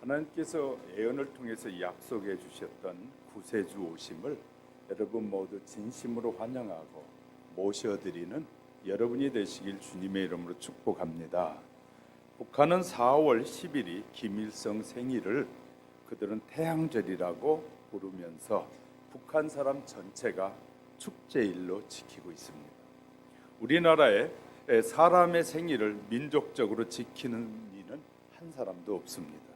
하나님께서 예언을 통해서 약속해 주셨던 구세주 오심을 여러분 모두 진심으로 환영하고 모셔드리는 여러분이 되시길 주님의 이름으로 축복합니다. 북한은 4월 10일이 김일성 생일을 그들은 태양절이라고 부르면서 북한 사람 전체가 축제일로 지키고 있습니다. 우리나라에 사람의 생일을 민족적으로 지키는 이는 한 사람도 없습니다.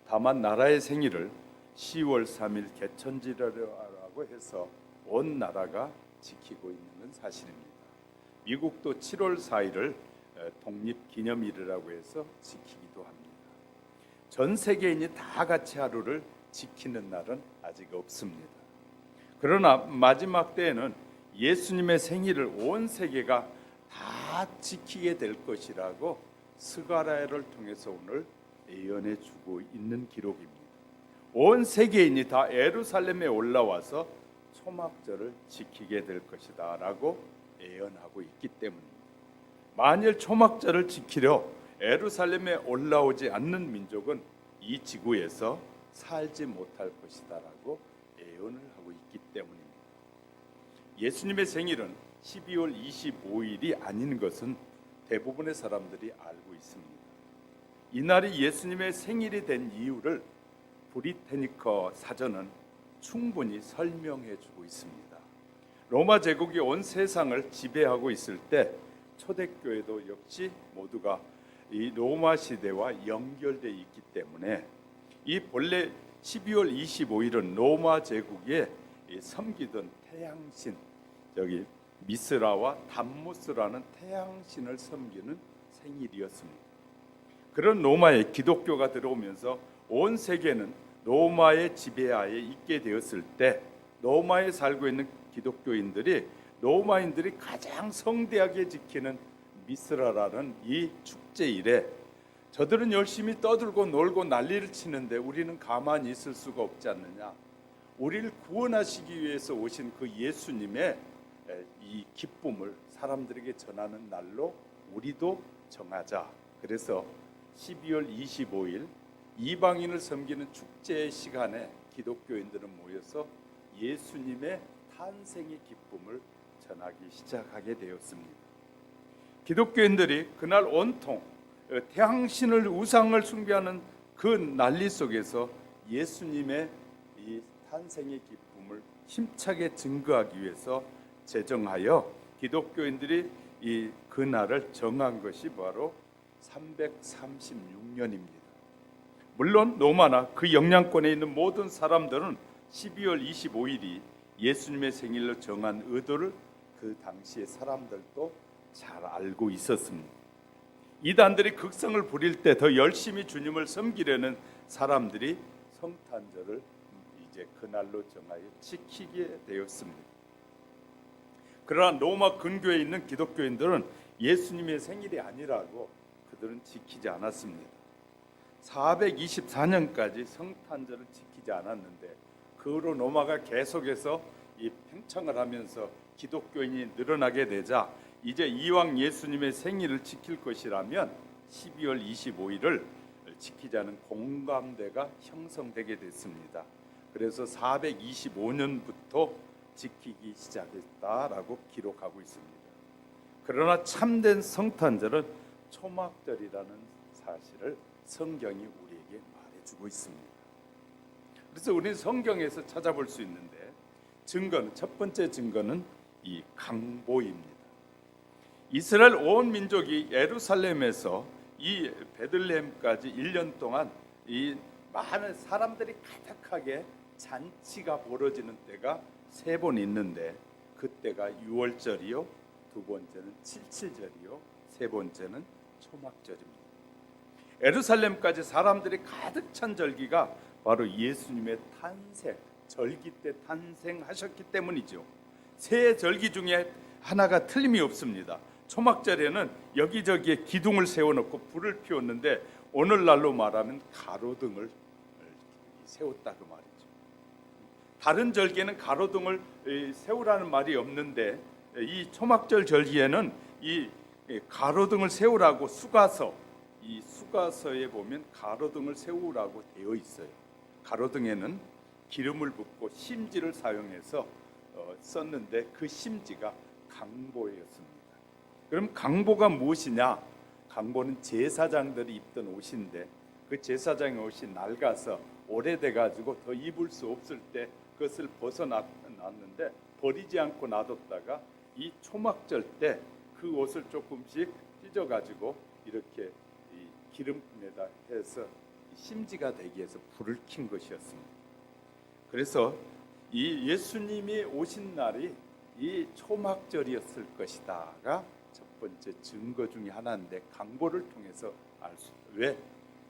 다만 나라의 생일을 10월 3일 개천절이라고 해서 온 나라가 지키고 있는 사실입니다. 미국도 7월 4일을 독립기념일이라고 해서 지키기도 합니다. 전 세계인이 다 같이 하루를 지키는 날은 아직 없습니다. 그러나 마지막 때에는 예수님의 생일을 온 세계가 다 지키게 될 것이라고 스가랴를 통해서 오늘 예언해 주고 있는 기록입니다. 온 세계인이 다 예루살렘에 올라와서 초막절을 지키게 될 것이다 라고 예언하고 있기 때문입니다. 만일 초막절을 지키려 예루살렘에 올라오지 않는 민족은 이 지구에서 살지 못할 것이다 라고 예언을 하고 있기 때문입니다. 예수님의 생일은 12월 25일이 아닌 것은 대부분의 사람들이 알고 있습니다. 이날이 예수님의 생일이 된 이유를 브리테니커 사전은 충분히 설명해 주고 있습니다. 로마 제국이 온 세상을 지배하고 있을 때 초대교회도 역시 모두가 이 로마 시대와 연결되어 있기 때문에 이 본래 12월 25일은 로마 제국에 섬기던 태양신, 여기 미스라와 담무스라는 태양신을 섬기는 생일이었습니다. 그런 로마에 기독교가 들어오면서 온 세계는 로마의 지배하에 있게 되었을 때 로마에 살고 있는 기독교인들이 로마인들이 가장 성대하게 지키는 미스라라는 이 축제일에 저들은 열심히 떠들고 놀고 난리를 치는데 우리는 가만히 있을 수가 없지 않느냐. 우리를 구원하시기 위해서 오신 그 예수님의 이 기쁨을 사람들에게 전하는 날로 우리도 정하자. 그래서 12월 25일 이방인을 섬기는 축제의 시간에 기독교인들은 모여서 예수님의 탄생의 기쁨을 전하기 시작하게 되었습니다. 기독교인들이 그날 온통 태양신을 우상을 숭배하는 그 난리 속에서 예수님의 이 탄생의 기쁨을 힘차게 증거하기 위해서 제정하여 기독교인들이 이 그날을 정한 것이 바로 336년입니다. 물론 로마나 그 영향권에 있는 모든 사람들은 12월 25일이 예수님의 생일로 정한 의도를 그 당시의 사람들도 잘 알고 있었습니다. 이단들이 극성을 부릴 때 더 열심히 주님을 섬기려는 사람들이 성탄절을 이제 그날로 정하여 지키게 되었습니다. 그러나 로마 근교에 있는 기독교인들은 예수님의 생일이 아니라고 그들은 지키지 않았습니다. 424년까지 성탄절을 지키지 않았는데 그 후로 로마가 계속해서 이 팽창을 하면서 기독교인이 늘어나게 되자 이제 이왕 예수님의 생일을 지킬 것이라면 12월 25일을 지키자는 공감대가 형성되게 됐습니다. 그래서 425년부터 지키기 시작했다라고 기록하고 있습니다. 그러나 참된 성탄절은 초막절이라는 사실을 성경이 우리에게 말해주고 있습니다. 그래서 우리는 성경에서 찾아볼 수 있는데 증거는 첫 번째 증거는 이 강보입니다. 이스라엘 온 민족이 예루살렘에서 이 베들레헴까지 1년 동안 이 많은 사람들이 가득하게 잔치가 벌어지는 때가 3번 있는데 그때가 6월절이요, 두 번째는 칠칠절이요, 세 번째는 초막절입니다. 예루살렘까지 사람들이 가득 찬 절기가 바로 예수님의 탄생, 절기 때 탄생하셨기 때문이죠. 세 절기 중에 하나가 틀림이 없습니다. 초막절에는 여기저기에 기둥을 세워놓고 불을 피웠는데 오늘날로 말하면 가로등을 세웠다 그 말이죠. 다른 절기에는 가로등을 세우라는 말이 없는데 이 초막절 절기에는 이 가로등을 세우라고 이 수가서에 보면 가로등을 세우라고 되어 있어요. 가로등에는 기름을 붓고 심지를 사용해서 썼는데 그 심지가 강보였습니다. 그럼 강보가 무엇이냐? 강보는 제사장들이 입던 옷인데 그 제사장의 옷이 낡아서 오래돼 가지고 더 입을 수 없을 때 그것을 벗어놨는데 버리지 않고 놔뒀다가 이 초막절 때 그 옷을 조금씩 찢어 가지고 이렇게 이 기름에다 해서 심지가 되기 위해서 불을 킨 것이었습니다. 그래서 이 예수님이 오신 날이 이 초막절이었을 것이다가 첫 번째 증거 중에 하나인데 강보를 통해서 알 수 있다. 왜?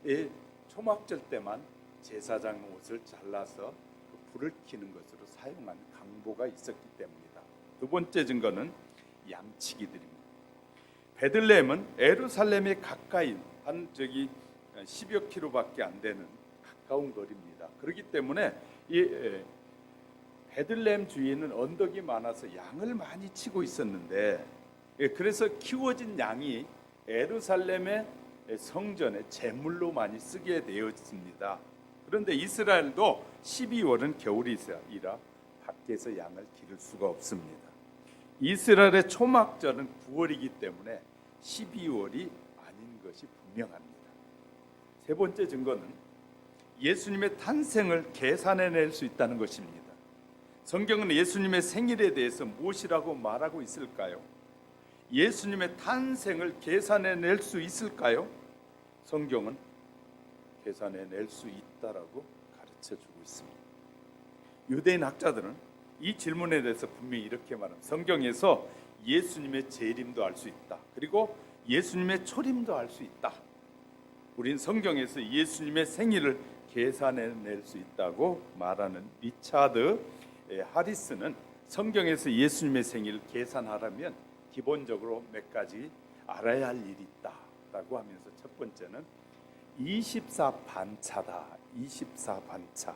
이 초막절 때만 제사장 옷을 잘라서 그 불을 켜는 것으로 사용한 강보가 있었기 때문이다. 두 번째 증거는 양치기들입니다. 베들레헴은 예루살렘에 가까이 한 10여 킬로밖에 안 되는 가까운 거리입니다. 그렇기 때문에 이 베들레헴 주위에는 언덕이 많아서 양을 많이 치고 있었는데 그래서 키워진 양이 예루살렘의 성전에 제물로 많이 쓰게 되었습니다. 그런데 이스라엘도 12월은 겨울이라 밖에서 양을 기를 수가 없습니다. 이스라엘의 초막절은 9월이기 때문에 12월이 아닌 것이 분명합니다. 세 번째 증거는 예수님의 탄생을 계산해낼 수 있다는 것입니다. 성경은 예수님의 생일에 대해서 무엇이라고 말하고 있을까요? 예수님의 탄생을 계산해낼 수 있을까요? 성경은 계산해낼 수 있다라고 가르쳐주고 있습니다. 유대인 학자들은 이 질문에 대해서 분명히 이렇게 말합니다. 성경에서 예수님의 재림도 알 수 있다. 그리고 예수님의 초림도 알 수 있다. 우린 성경에서 예수님의 생일을 계산해낼 수 있다고 말하는 리차드 하리스는 성경에서 예수님의 생일을 계산하려면 기본적으로 몇 가지 알아야 할 일이 있다라고 하면서 첫 번째는 24반차다. 24반차.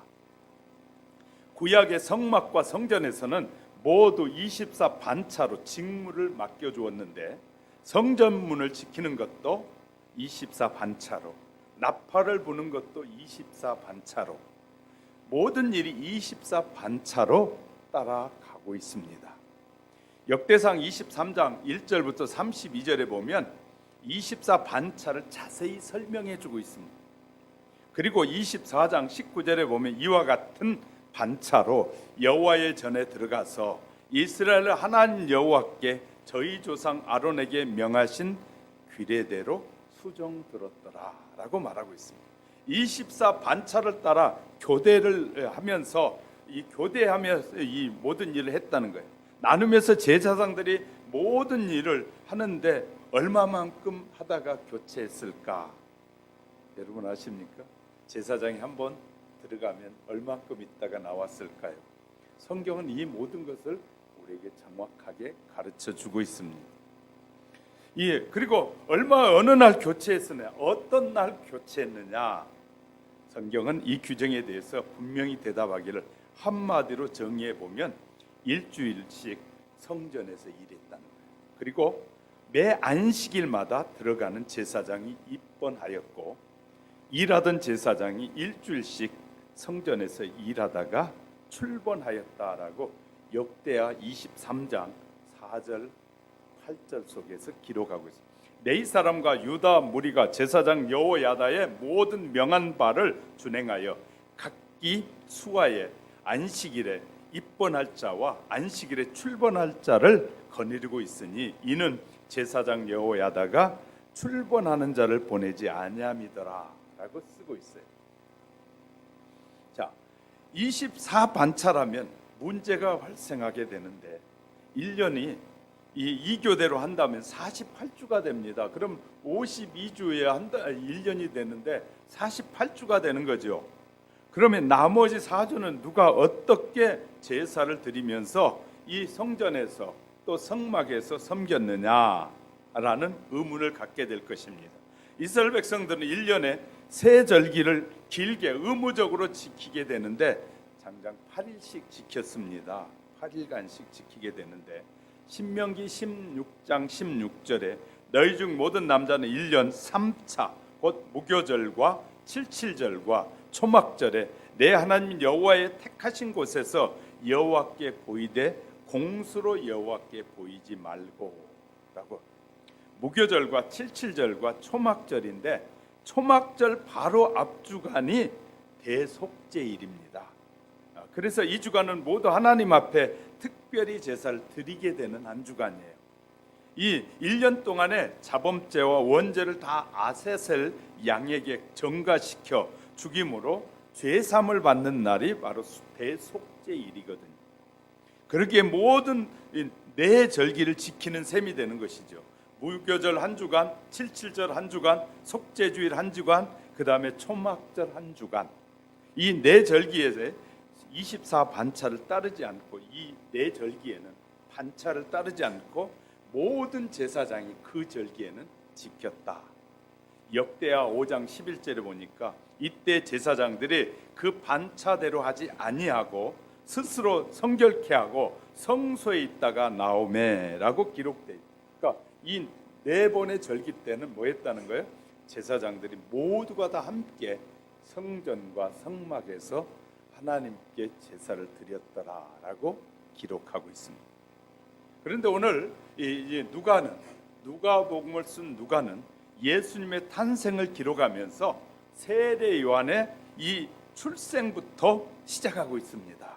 구약의 성막과 성전에서는 모두 24반차로 직무를 맡겨주었는데 성전문을 지키는 것도 24반차로, 나팔을 부는 것도 24반차로, 모든 일이 24반차로 따라가고 있습니다. 역대상 23장 1절부터 32절에 보면 24반차를 자세히 설명해 주고 있습니다. 그리고 24장 19절에 보면 이와 같은 반차로 여호와의 전에 들어가서 이스라엘 하나님 여호와께 저희 조상 아론에게 명하신 규례대로 수종 들었더라 라고 말하고 있습니다. 24반차를 따라 교대를 하면서 이 교대하면서 이 모든 일을 했다는 거예요. 나누면서 제사장들이 모든 일을 하는데 얼마만큼 하다가 교체했을까? 여러분 아십니까? 제사장이 한번 들어가면 얼마만큼 있다가 나왔을까요? 성경은 이 모든 것을 우리에게 정확하게 가르쳐 주고 있습니다. 예, 그리고 어느 날 교체했느냐, 어떤 날 교체했느냐, 성경은 이 규정에 대해서 분명히 대답하기를 한마디로 정의해 보면 일주일씩 성전에서 일했다는 거예요. 그리고 매 안식일마다 들어가는 제사장이 입번하였고 일하던 제사장이 일주일씩 성전에서 일하다가 출번하였다라고 역대하 23장 4절 8절 속에서 기록하고 있습니다. 레위 사람과 유다 무리가 제사장 여호야다의 모든 명한 바를 준행하여 각기 수하에 안식일에 입번할 자와 안식일에 출번할 자를 거느리고 있으니 이는 제사장 여호야다가 출번하는 자를 보내지 아니함이더라 라고 쓰고 있어요. 자, 24반차라면 문제가 발생하게 되는데 1년이 이 교대로 한다면 48주가 됩니다. 그럼 52주에 1년이 되는데 48주가 되는 거죠. 그러면 나머지 4주는 누가 어떻게 제사를 드리면서 이 성전에서 또 성막에서 섬겼느냐라는 의문을 갖게 될 것입니다. 이스라엘 백성들은 1년에 세 절기를 길게 의무적으로 지키게 되는데 장장 8일씩 지켰습니다. 8일간씩 지키게 되는데 신명기 16장 16절에 너희 중 모든 남자는 1년 3차 곧 무교절과 칠칠절과 초막절에 내 하나님 여호와의 택하신 곳에서 여호와께 보이되 공수로 여호와께 보이지 말고 라고. 무교절과 칠칠절과 초막절인데 초막절 바로 앞주간이 대속죄일입니다. 그래서 이 주간은 모두 하나님 앞에 특별히 제사를 드리게 되는 한 주간이에요. 이 1년 동안에 자범죄와 원죄를 다 아세셀 양에게 전가시켜 죽임으로 죄삼을 받는 날이 바로 대속죄일이거든요. 그러기에 모든 네 절기를 지키는 셈이 되는 것이죠. 무교절 한 주간, 칠칠절 한 주간, 속죄주일 한 주간, 그 다음에 초막절 한 주간. 이 네 절기에 24 반차를 따르지 않고, 이 네 절기에는 반차를 따르지 않고 모든 제사장이 그 절기에는 지켰다. 역대하 5장 11절에 보니까 이때 제사장들이 그 반차대로 하지 아니하고 스스로 성결케 하고 성소에 있다가 나오매라고 기록돼 있다. 그러니까 이 네 번의 절기 때는 뭐 했다는 거예요? 제사장들이 모두가 다 함께 성전과 성막에서 하나님께 제사를 드렸더라라고 기록하고 있습니다. 그런데 오늘 이 누가복음을 쓴 누가는 예수님의 탄생을 기록하면서 세례 요한의 이 출생부터 시작하고 있습니다.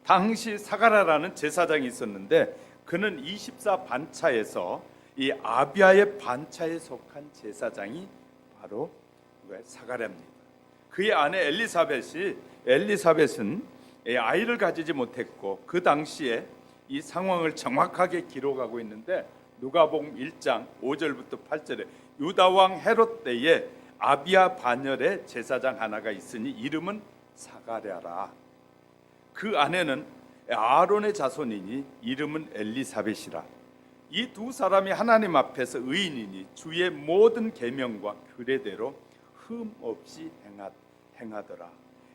당시 사가랴라는 제사장이 있었는데 그는 24 반차에서 이 아비아의 반차에 속한 제사장이 바로 사가랴입니다. 그의 아내 엘리사벳은 아이를 가지지 못했고 그 당시에 이 상황을 정확하게 기록하고 있는데 누가복음 1장 5절부터 8절에 유다 왕 헤롯 때에 아비아 반열에 제사장 하나가 있으니 이름은 사가랴라. 그 아내는 아론의 자손이니 이름은 엘리사벳이라. 이 두 사람이 하나님 앞에서 의인이니 주의 모든 계명과 규례대로 흠 없이 행하더라.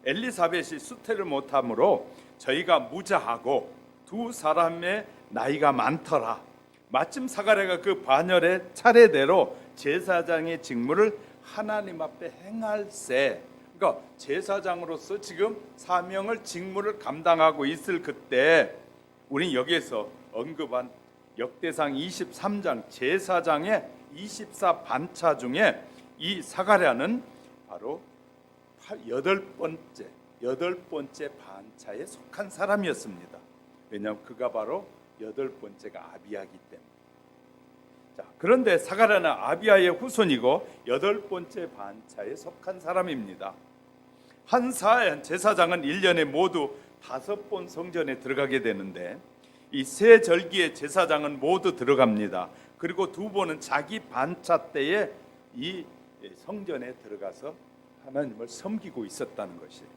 엘리사벳이 수태를 못하므로 저희가 무자하고 두 사람의 나이가 많더라. 마침 사가랴가 그 반열의 차례대로 제사장의 직무를 하나님 앞에 행할세. 그러니까 제사장으로서 지금 사명을 직무를 감당하고 있을 그때 우린 여기에서 언급한 역대상 23장 제사장의 24 반차 중에 이 사가랴는 바로 여덟 번째 반차에 속한 사람이었습니다. 왜냐하면 그가 바로 여덟 번째가 아비야이기 때문에. 자, 그런데 사가랴는 아비야의 후손이고 여덟 번째 반차에 속한 사람입니다. 한 제사장은 1년에 모두 5번 성전에 들어가게 되는데 이 세 절기의 제사장은 모두 들어갑니다. 그리고 2번은 자기 반차 때에 이 성전에 들어가서 하나님을 섬기고 있었다는 것이에요.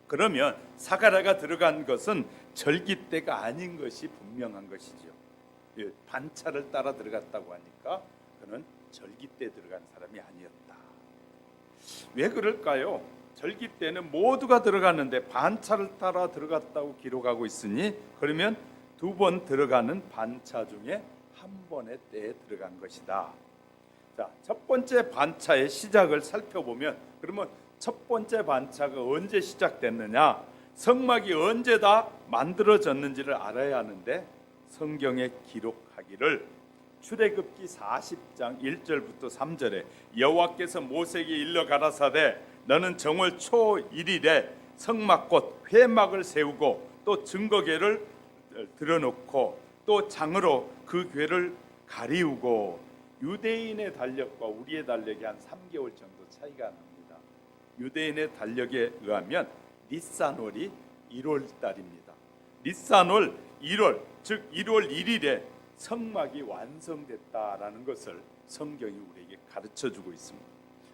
그러면 사가랴가 들어간 것은 절기 때가 아닌 것이 분명한 것이죠. 반차를 따라 들어갔다고 하니까 그는 절기 때 들어간 사람이 아니었다. 왜 그럴까요? 절기 때는 모두가 들어갔는데 반차를 따라 들어갔다고 기록하고 있으니 그러면 2번 들어가는 반차 중에 한 번의 때에 들어간 것이다. 자, 첫 번째 반차의 시작을 살펴보면 그러면 첫 번째 반차가 언제 시작됐느냐, 성막이 언제 다 만들어졌는지를 알아야 하는데 성경에 기록하기를 출애굽기 40장 1절부터 3절에 여호와께서 모세에게 일러 가라사대 너는 정월 초 1일에 성막 곧 회막을 세우고 또 증거궤를 들어놓고 또 장으로 그 궤를 가리우고 유대인의 달력과 우리의 달력이 한 3개월 정도 차이가 납니다. 유대인의 달력에 의하면 니산월이 1월 달입니다. 니산월 1월 즉 1월 1일에 성막이 완성됐다라는 것을 성경이 우리에게 가르쳐주고 있습니다.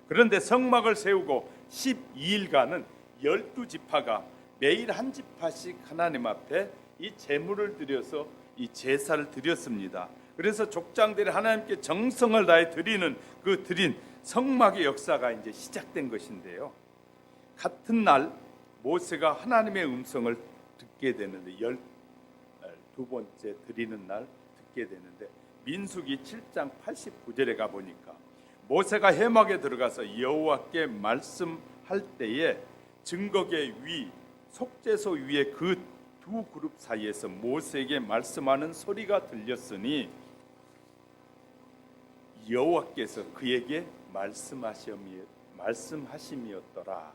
그런데 성막을 세우고 12일간은 12지파가 매일 한 지파씩 하나님 앞에 이 제물을 드려서 이 제사를 드렸습니다. 그래서 족장들이 하나님께 정성을 다해 드리는 그 드린 성막의 역사가 이제 시작된 것인데요. 같은 날 모세가 하나님의 음성을 듣게 되는데 12번째 드리는 날 듣게 되는데 민수기 7장 89절에 가보니까 모세가 회막에 들어가서 여호와께 말씀할 때에 증거계 위 속죄소 위에 그 두 그룹 사이에서 모세에게 말씀하는 소리가 들렸으니 여호와께서 그에게 말씀하심이었더라.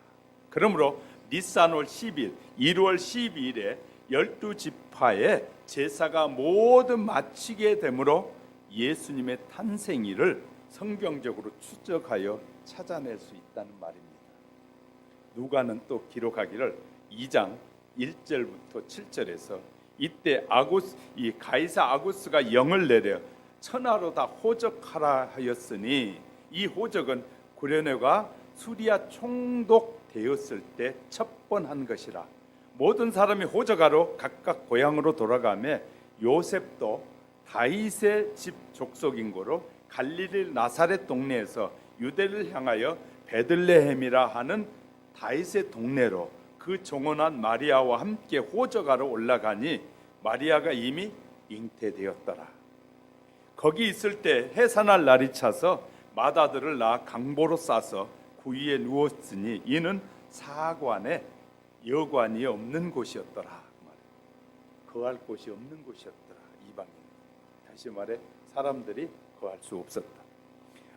그러므로 니산월 10일 1월 12일에 12지파의 제사가 모두 마치게 되므로 예수님의 탄생일을 성경적으로 추적하여 찾아낼 수 있다는 말입니다. 누가는 또 기록하기를 2장 1절부터 7절에서 이때 이 가이사 아구스가 영을 내려 천하로 다 호적하라 하였으니 이 호적은 구레네가 수리아 총독되었을 때 첫 번 한 것이라. 모든 사람이 호적하러 각각 고향으로 돌아가며 요셉도 다윗의 집 족속인 고로 갈릴리 나사렛 동네에서 유대를 향하여 베들레헴이라 하는 다윗의 동네로 그 종언한 마리아와 함께 호적하러 올라가니 마리아가 이미 잉태되었더라. 거기 있을 때 해산할 날이 차서 맏아들을 낳아 강보로 싸서 구위에 누웠으니 이는 사관에 여관이 없는 곳이었더라. 거할 곳이 없는 곳이었더라. 이방인. 다시 말해 사람들이 거할 수 없었다.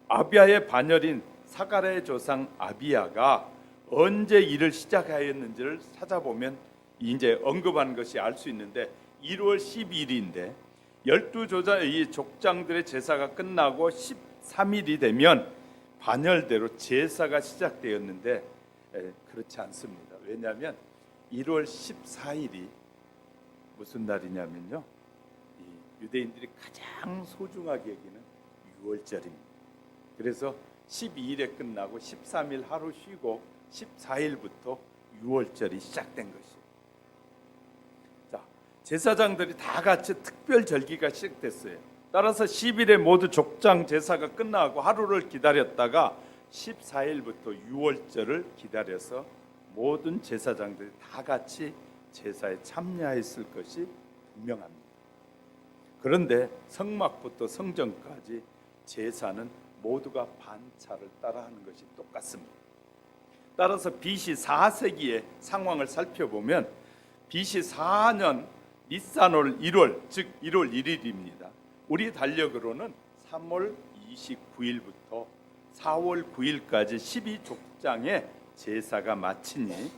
아비야의 반열인 사가랴의 조상 아비야가 언제 일을 시작하였는지를 찾아보면 이제 언급한 것이 알 수 있는데 1월 12일인데 12 족장들의 제사가 끝나고 13일이 되면 반열대로 제사가 시작되었는데 그렇지 않습니다. 왜냐하면 1월 14일이 무슨 날이냐면요, 유대인들이 가장 소중하게 여기는 유월절입니다. 그래서 12일에 끝나고 13일 하루 쉬고 14일부터 유월절이 시작된 것이에요. 자, 제사장들이 다 같이 특별 절기가 시작됐어요. 따라서 10일에 모두 족장 제사가 끝나고 하루를 기다렸다가 14일부터 유월절을 기다려서 모든 제사장들이 다 같이 제사에 참여했을 것이 분명합니다. 그런데 성막부터 성전까지 제사는 모두가 반차를 따라하는 것이 똑같습니다. 따라서 BC 4세기의 상황을 살펴보면 BC 4년 니산월 1월 즉 1월 1일입니다. 우리 달력으로는 3월 29일부터 4월 9일까지 12족장의 제사가 마치니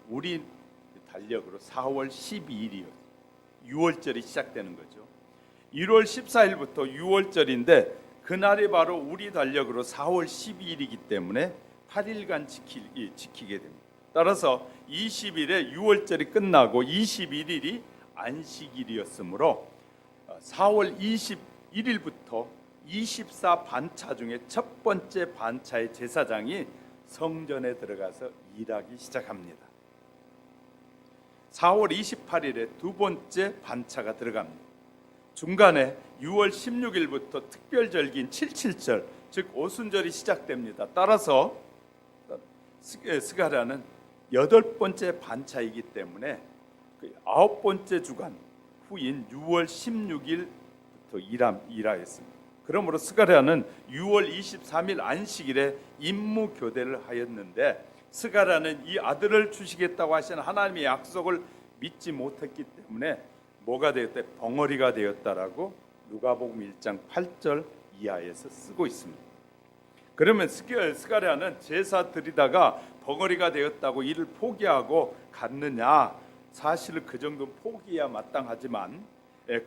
우리 달력으로 4월 12일이요. 6월절이 시작되는 거죠. 1월 14일부터 6월절인데 그날이 바로 우리 달력으로 4월 12일이기 때문에 8일간 지키게 됩니다. 따라서 20일에 6월절이 끝나고 21일이 안식일이었으므로 4월 21일부터 24 반차 중에 첫 번째 반차의 제사장이 성전에 들어가서 일하기 시작합니다. 4월 28일에 두 번째 반차가 들어갑니다. 중간에 6월 16일부터 특별절기인 77절 즉 오순절이 시작됩니다. 따라서 스가랴는 8번째 반차이기 때문에 9번째 주간 후인 6월 16일부터 일하였습니다. 그러므로 스가랴는 6월 23일 안식일에 임무 교대를 하였는데 스가랴는 이 아들을 주시겠다고 하신 하나님의 약속을 믿지 못했기 때문에 뭐가 되었대? 벙어리가 되었다라고 누가복음 1장 8절 이하에서 쓰고 있습니다. 그러면 스가랴는 제사 드리다가 벙어리가 되었다고 이를 포기하고 갔느냐? 사실은 그 정도는 포기해야 마땅하지만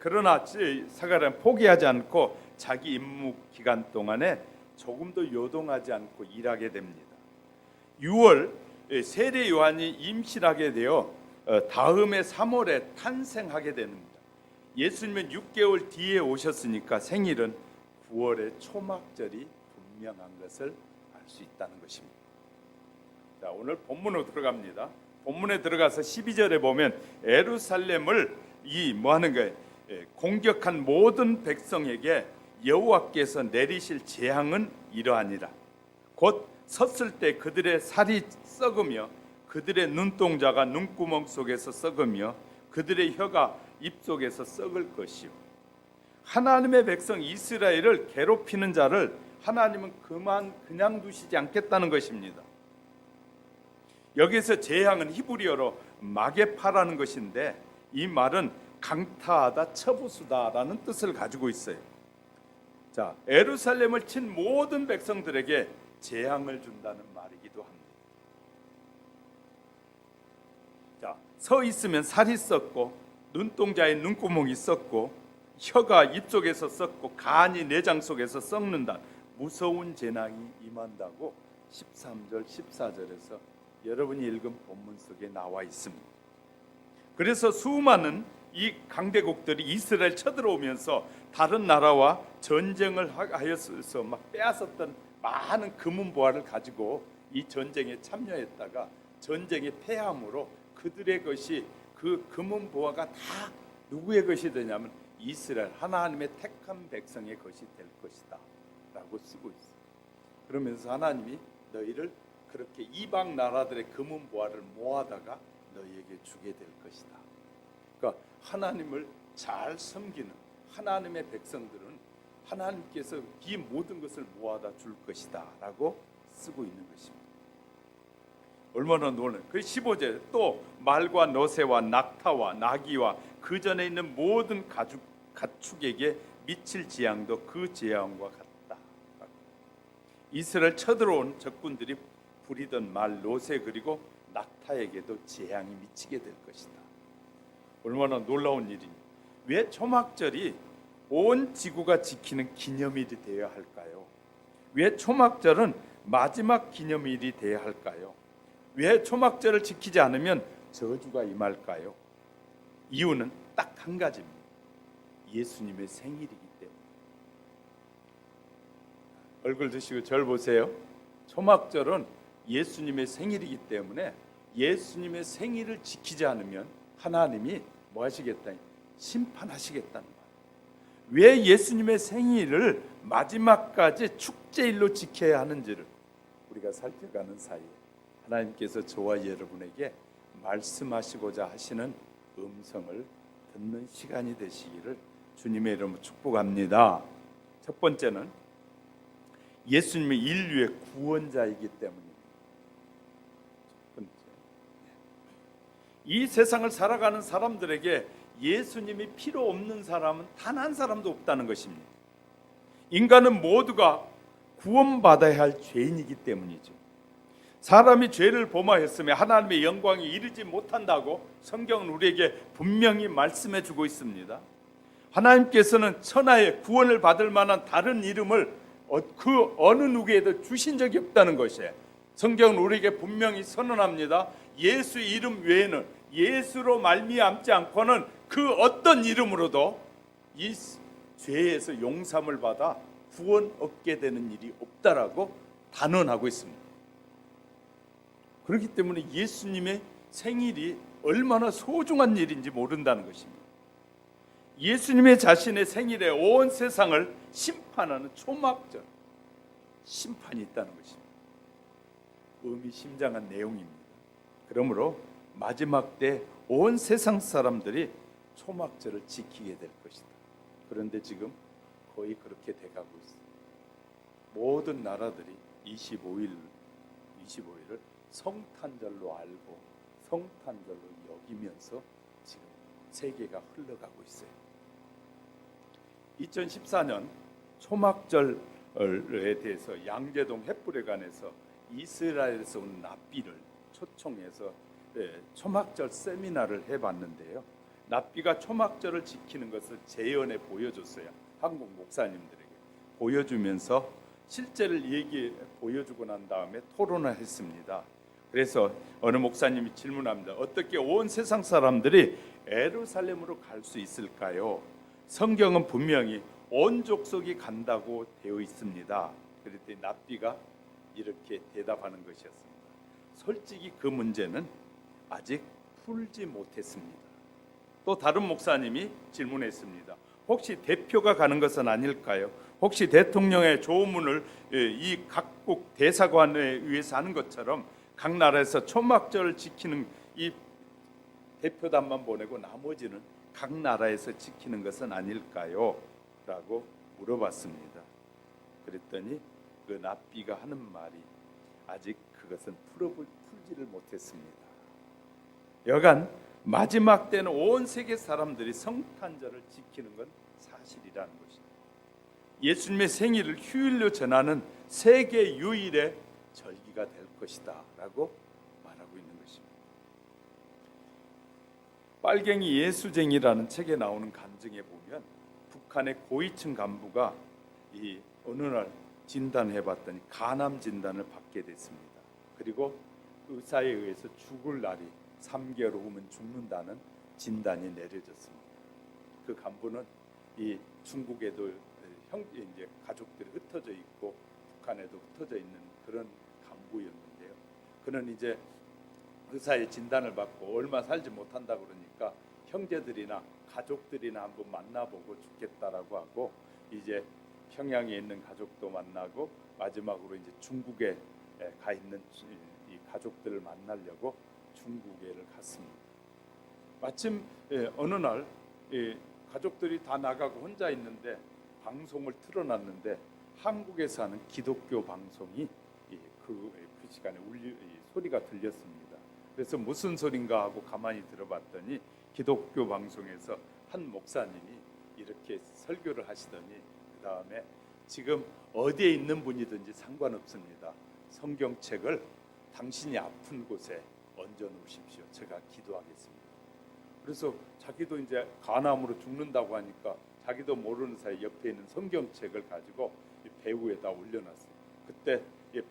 그러나 스가랴는 포기하지 않고 자기 임무 기간 동안에 조금도 요동하지 않고 일하게 됩니다. 6월 세례 요한이 임신하게 되어 다음해 3월에 탄생하게 됩니다. 예수님은 6개월 뒤에 오셨으니까 생일은 9월의 초막절이 분명한 것을 알 수 있다는 것입니다. 자, 오늘 본문으로 들어갑니다. 본문에 들어가서 12절에 보면 예루살렘을 뭐 하는 거예요? 공격한 모든 백성에게 여호와께서 내리실 재앙은 이러하니라. 곧 섰을 때 그들의 살이 썩으며 그들의 눈동자가 눈구멍 속에서 썩으며 그들의 혀가 입 속에서 썩을 것이요. 하나님의 백성 이스라엘을 괴롭히는 자를 하나님은 그냥 두시지 않겠다는 것입니다. 여기서 재앙은 히브리어로 마게파라는 것인데 이 말은 강타하다, 처부수다라는 뜻을 가지고 있어요. 자, 예루살렘을 친 모든 백성들에게 재앙을 준다는 말이기도 합니다. 자, 서 있으면 살이 썩고 눈동자에 눈구멍이 썩고 혀가 입 속에서 썩고 간이 내장 속에서 썩는다. 무서운 재앙이 임한다고 13절 14절에서 여러분이 읽은 본문 속에 나와 있습니다. 그래서 수많은 이 강대국들이 이스라엘 쳐들어오면서 다른 나라와 전쟁을 하여서 막 빼앗았던 많은 금은보화를 가지고 이 전쟁에 참여했다가 전쟁에 패함으로 그들의 것이 그 금은보화가 다 누구의 것이 되냐면 이스라엘 하나님의 택한 백성의 것이 될 것이다 라고 쓰고 있어요. 그러면서 하나님이 너희를 그렇게 이방 나라들의 금은보화를 모아다가 너희에게 주게 될 것이다. 그러니까 하나님을 잘 섬기는 하나님의 백성들은 하나님께서 이 모든 것을 모아다 줄 것이다 라고 쓰고 있는 것입니다. 얼마나 놀라요. 그 15절 또 말과 너새와 낙타와 나귀와 그 전에 있는 모든 가축에게 미칠 재앙도 그 재앙과 같다. 이스라엘 쳐들어온 적군들이 부리던 말 노새 그리고 낙타에게도 재앙이 미치게 될 것이다. 얼마나 놀라운 일이니. 왜 초막절이 온 지구가 지키는 기념일이 되어야 할까요? 왜 초막절은 마지막 기념일이 되어야 할까요? 왜 초막절을 지키지 않으면 저주가 임할까요? 이유는 딱 한 가지입니다. 예수님의 생일이기 때문에. 얼굴 드시고 절 보세요. 초막절은 예수님의 생일이기 때문에 예수님의 생일을 지키지 않으면 하나님이 뭐 하시겠다? 심판하시겠다는 거예요. 왜 예수님의 생일을 마지막까지 축제일로 지켜야 하는지를 우리가 살펴가는 사이에 하나님께서 저와 여러분에게 말씀하시고자 하시는 음성을 듣는 시간이 되시기를 주님의 이름으로 축복합니다. 첫 번째는 예수님이 인류의 구원자이기 때문입니다. 첫 번째, 이 세상을 살아가는 사람들에게 예수님이 필요 없는 사람은 단 한 사람도 없다는 것입니다. 인간은 모두가 구원받아야 할 죄인이기 때문이죠. 사람이 죄를 범하였으며 하나님의 영광에 이르지 못한다고 성경은 우리에게 분명히 말씀해 주고 있습니다. 하나님께서는 천하에 구원을 받을 만한 다른 이름을 그 어느 누구에도 주신 적이 없다는 것이에요. 성경은 우리에게 분명히 선언합니다. 예수 이름 외에는 예수로 말미암지 않고는 그 어떤 이름으로도 이 죄에서 용서함을 받아 구원 얻게 되는 일이 없다라고 단언하고 있습니다. 그렇기 때문에 예수님의 생일이 얼마나 소중한 일인지 모른다는 것입니다. 예수님의 자신의 생일에 온 세상을 심판하는 초막절 심판이 있다는 것입니다. 의미심장한 내용입니다. 그러므로 마지막 때 온 세상 사람들이 초막절을 지키게 될 것이다. 그런데 지금 거의 그렇게 돼가고 있습니다. 모든 나라들이 25일을 성탄절로 알고 성탄절로 여기면서 지금 세계가 흘러가고 있어요. 2014년 초막절에 대해서 양재동 횃불회관에서 이스라엘에서 온 랍비를 초청해서 초막절 세미나를 해봤는데요. 랍비가 초막절을 지키는 것을 재연해 보여줬어요. 한국 목사님들에게 보여주면서 실제를 보여주고 난 다음에 토론을 했습니다. 그래서 어느 목사님이 질문합니다. 어떻게 온 세상 사람들이 예루살렘으로 갈 수 있을까요? 성경은 분명히 온 족속이 간다고 되어 있습니다. 그랬더니 랍비가 이렇게 대답하는 것이었습니다. 솔직히 그 문제는 아직 풀지 못했습니다. 또 다른 목사님이 질문했습니다. 혹시 대표가 가는 것은 아닐까요? 혹시 대통령의 조문을 이 각국 대사관에 의해서 하는 것처럼 각 나라에서 초막절을 지키는 이 대표단만 보내고 나머지는 각 나라에서 지키는 것은 아닐까요? 라고 물어봤습니다. 그랬더니 그 랍비가 하는 말이 아직 그것은 풀지를 못했습니다. 여간 마지막 때는 온 세계 사람들이 성탄절을 지키는 건 사실이라는 것입니다. 예수님의 생일을 휴일로 전하는 세계 유일의 절기가 될 것이다 라고 말하고 있는 것입니다. 빨갱이 예수쟁이라는 책에 나오는 간증에 보면 북한의 고위층 간부가 이 어느 날 진단해봤더니 간암 진단을 받게 됐습니다. 그리고 의사에 의해서 죽을 날이 3개월 후면 죽는다는 진단이 내려졌습니다. 그 간부는 이 중국에도 이제 가족들이 흩어져 있고 북한에도 흩어져 있는 그런 간부였는데요. 그는 이제 의사의 진단을 받고 얼마 살지 못한다 그러니까 형제들이나 가족들이나 한번 만나보고 죽겠다라고 하고 이제 평양에 있는 가족도 만나고 마지막으로 이제 중국에 가 있는 이 가족들을 만나려고 중국에를 갔습니다. 마침 어느 날 가족들이 다 나가고 혼자 있는데 방송을 틀어놨는데 한국에서 하는 기독교 방송이 그 시간에 소리가 들렸습니다. 그래서 무슨 소린가 하고 가만히 들어봤더니 기독교 방송에서 한 목사님이 이렇게 설교를 하시더니 그 다음에 지금 어디에 있는 분이든지 상관없습니다. 성경책을 당신이 아픈 곳에 얹어 놓으십시오. 제가 기도하겠습니다. 그래서 자기도 이제 간암으로 죽는다고 하니까 자기도 모르는 사이 옆에 있는 성경책을 가지고 배후에다 올려놨어요. 그때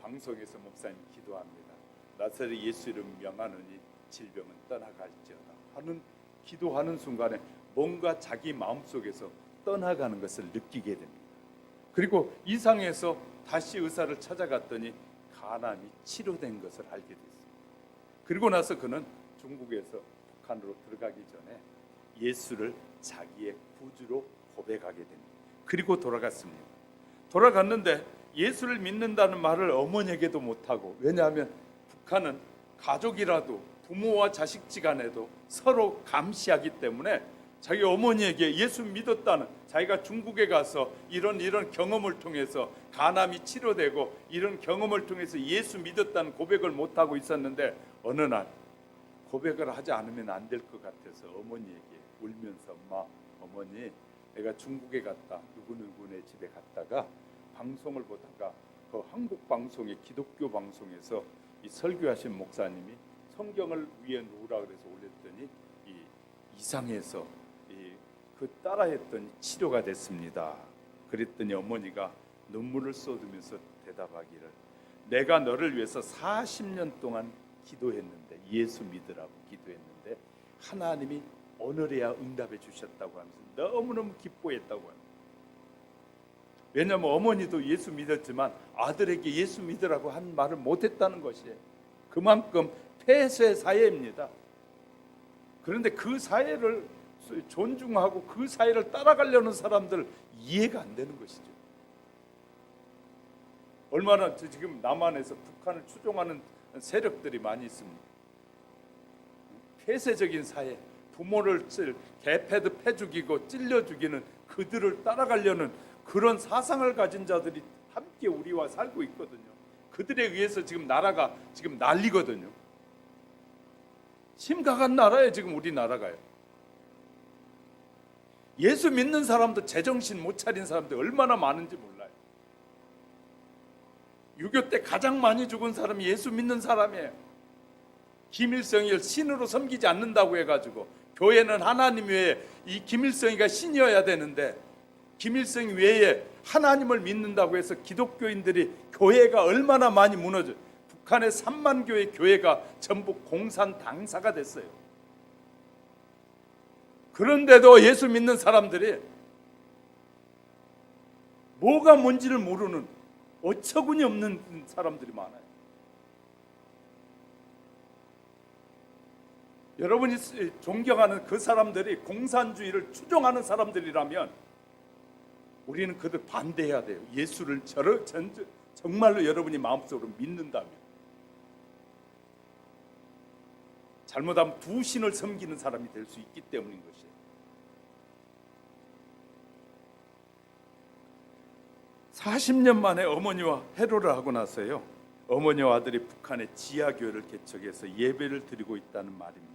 방송에서 목사님 기도합니다. 나사렛 예수 이름 명하노니 질병은 떠나갈지어다 하는 기도하는 순간에 뭔가 자기 마음속에서 떠나가는 것을 느끼게 됩니다. 그리고 이상해서 다시 의사를 찾아갔더니 간암이 치료된 것을 알게 됐습니다. 그리고 나서 그는 중국에서 북한으로 들어가기 전에 예수를 자기의 구주로 고백하게 됩니다. 그리고 돌아갔습니다. 돌아갔는데 예수를 믿는다는 말을 어머니에게도 못하고, 왜냐하면 북한은 가족이라도 부모와 자식지간에도 서로 감시하기 때문에 자기 어머니에게 예수 믿었다는, 자기가 중국에 가서 이런 경험을 통해서 간암이 치료되고 이런 경험을 통해서 예수 믿었다는 고백을 못하고 있었는데 어느 날 고백을 하지 않으면 안 될 것 같아서 어머니에게 울면서 어머니 내가 중국에 갔다 누구누구네 집에 갔다가 방송을 보다가 그 한국 방송의 기독교 방송에서 이 설교하신 목사님이 성경을 위에 놓으라 그래서 올렸더니 이상해서 그 따라했더니 치료가 됐습니다. 그랬더니 어머니가 눈물을 쏟으면서 대답하기를, 내가 너를 위해서 40년 동안 기도했는데, 예수 믿으라고 기도했는데 하나님이 오늘에야 응답해 주셨다고 하면서 너무너무 기뻐했다고 합니다. 왜냐하면 어머니도 예수 믿었지만 아들에게 예수 믿으라고 한 말을 못했다는 것이에요. 그만큼 폐쇄 사회입니다. 그런데 그 사회를 존중하고 그 사회를 따라가려는 사람들 이해가 안 되는 것이죠. 얼마나 지금 남한에서 북한을 추종하는 세력들이 많이 있습니다. 폐쇄적인 사회, 부모를 개패도 패 죽이고 찔려 죽이는 그들을 따라가려는 그런 사상을 가진 자들이 함께 우리와 살고 있거든요. 그들에 의해서 지금 나라가 지금 난리거든요. 심각한 나라에 지금 우리나라가요. 예수 믿는 사람도 제정신 못 차린 사람들 얼마나 많은지 몰라요. 6.25 때 가장 많이 죽은 사람이 예수 믿는 사람이에요. 김일성을 신으로 섬기지 않는다고 해가지고, 교회는 하나님 외에 이 김일성이가 신이어야 되는데 김일성 외에 하나님을 믿는다고 해서 기독교인들이 교회가 얼마나 많이 무너져. 북한의 3만 교회 교회가 전부 공산 당사가 됐어요. 그런데도 예수 믿는 사람들이 뭐가 뭔지를 모르는 어처구니 없는 사람들이 많아요. 여러분이 존경하는 그 사람들이 공산주의를 추종하는 사람들이라면 우리는 그들 반대해야 돼요. 예수를 정말로 여러분이 마음속으로 믿는다면. 잘못하면 두 신을 섬기는 사람이 될 수 있기 때문인 것이에요. 40년 만에 어머니와 회로를 하고 나서요, 어머니와 아들이 북한의 지하교회를 개척해서 예배를 드리고 있다는 말입니다.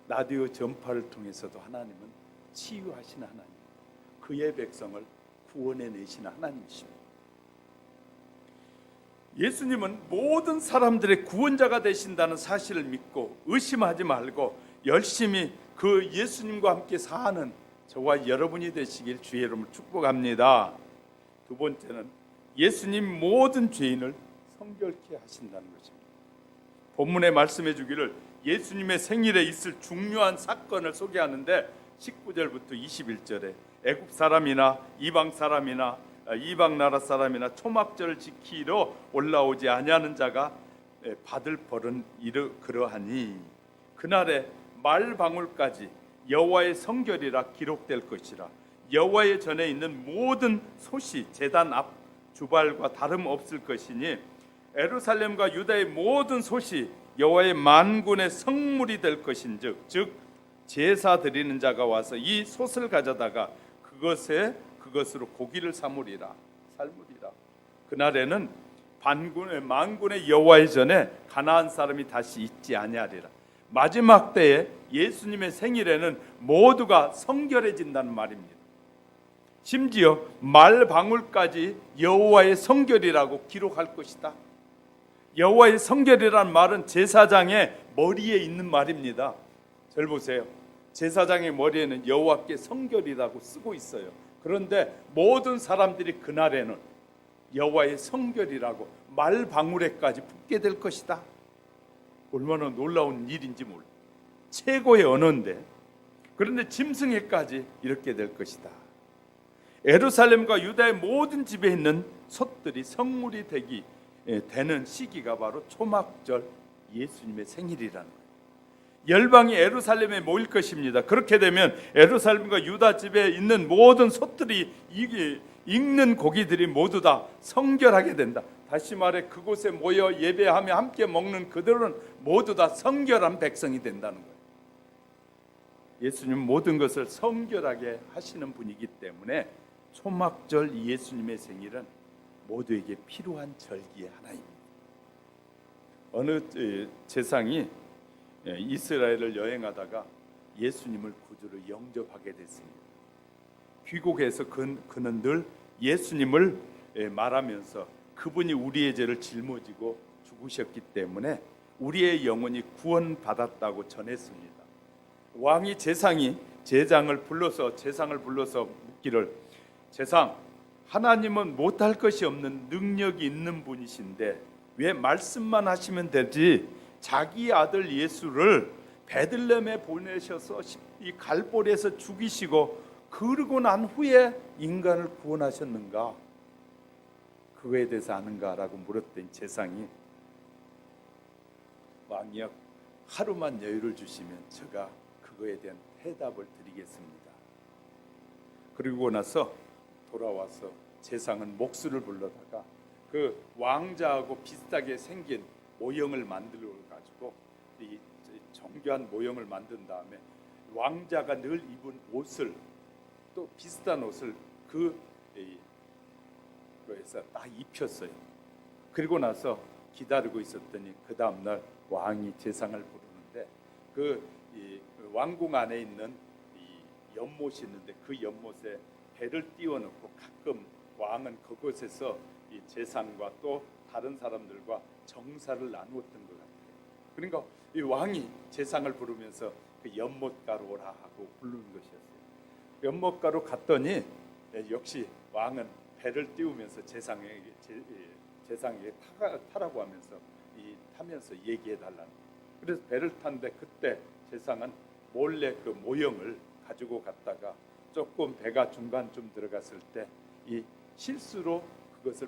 라디오 전파를 통해서도 하나님은 치유하시는 하나님, 그의 백성을 구원해 내시는 하나님이십니다. 예수님은 모든 사람들의 구원자가 되신다는 사실을 믿고 의심하지 말고 열심히 그 예수님과 함께 사는 저와 여러분이 되시길 주의 이름으로 축복합니다. 두 번째는 예수님 모든 죄인을 성결케 하신다는 것입니다. 본문에 말씀해 주기를 예수님의 생일에 있을 중요한 사건을 소개하는데 19절부터 21절에 애굽 사람이나 이방 사람이나 이방 나라 사람이나 초막절을 지키러 올라오지 아니하는 자가 받을 벌은 그러하니 그날에 말 방울까지 여호와의 성결이라 기록될 것이라. 여호와의 전에 있는 모든 솥이 제단 앞 주발과 다름 없을 것이니 예루살렘과 유다의 모든 솥이 여호와의 만군의 성물이 될 것인즉, 즉 제사 드리는 자가 와서 이 솥을 가져다가 그것으로 고기를 삶으리라. 그날에는 만군의 여호와의 전에 가나안 사람이 다시 있지 아니하리라. 마지막 때에 예수님의 생일에는 모두가 성결해진다는 말입니다. 심지어 말 방울까지 여호와의 성결이라고 기록할 것이다. 여호와의 성결이라는 말은 제사장의 머리에 있는 말입니다. 절 보세요. 제사장의 머리에는 여호와께 성결이라고 쓰고 있어요. 그런데 모든 사람들이 그날에는 여호와의 성결이라고 말 방울에까지 붙게 될 것이다. 얼마나 놀라운 일인지 몰라. 최고의 언어인데, 그런데 짐승에까지 이렇게 될 것이다. 예루살렘과 유다의 모든 집에 있는 솥들이 성물이 되는 시기가 바로 초막절 예수님의 생일이라는 거예요. 열방이 예루살렘에 모일 것입니다. 그렇게 되면 예루살렘과 유다 집에 있는 모든 솥들이 익는 고기들이 모두 다 성결하게 된다. 다시 말해 그곳에 모여 예배하며 함께 먹는 그들은 모두 다 성결한 백성이 된다는 거예요. 예수님 모든 것을 성결하게 하시는 분이기 때문에 초막절 예수님의 생일은 모두에게 필요한 절기의 하나입니다. 어느 재상이 이스라엘을 여행하다가 예수님을 구주로 영접하게 됐습니다. 귀국해서 그는 늘 예수님을 말하면서 그분이 우리의 죄를 짊어지고 죽으셨기 때문에 우리의 영혼이 구원받았다고 전했습니다. 왕이 재상을 불러서 묻기를, 재상, 하나님은 못할 것이 없는 능력이 있는 분이신데 왜 말씀만 하시면 되지 자기 아들 예수를 베들레헴에 보내셔서 이 갈보리에서 죽이시고 그러고 난 후에 인간을 구원하셨는가? 그거에 대해서 아는가라고 물었더니 재상이, 왕이여 하루만 여유를 주시면 제가 그거에 대한 대답을 드리겠습니다. 그리고 나서 돌아와서 재상은 목수를 불러다가 그 왕자하고 비슷하게 생긴 모형을 만들어 가지고 이 정교한 모형을 만든 다음에 왕자가 늘 입은 옷을, 또 비슷한 옷을 그거에서 딱 입혔어요. 그리고 나서 기다리고 있었더니 그 다음 날 왕이 재상을 부르는데 그 왕궁 안에 있는 이 연못이 있는데 그 연못에 배를 띄워놓고 가끔 왕은 그곳에서 이 재상과 또 다른 사람들과 정사를 나누었던 것 같아요. 그러니까 이 왕이 재상을 부르면서 그 연못가로 오라 하고 부르는 것이었어요. 연못가로 갔더니 역시 왕은 배를 띄우면서 재상에게 타라고 하면서 타면서 얘기해 달라는. 그래서 배를 탔는데 그때 재상은 몰래 그 모형을 가지고 갔다가 조금 배가 중간쯤 들어갔을 때 이 실수로 그것을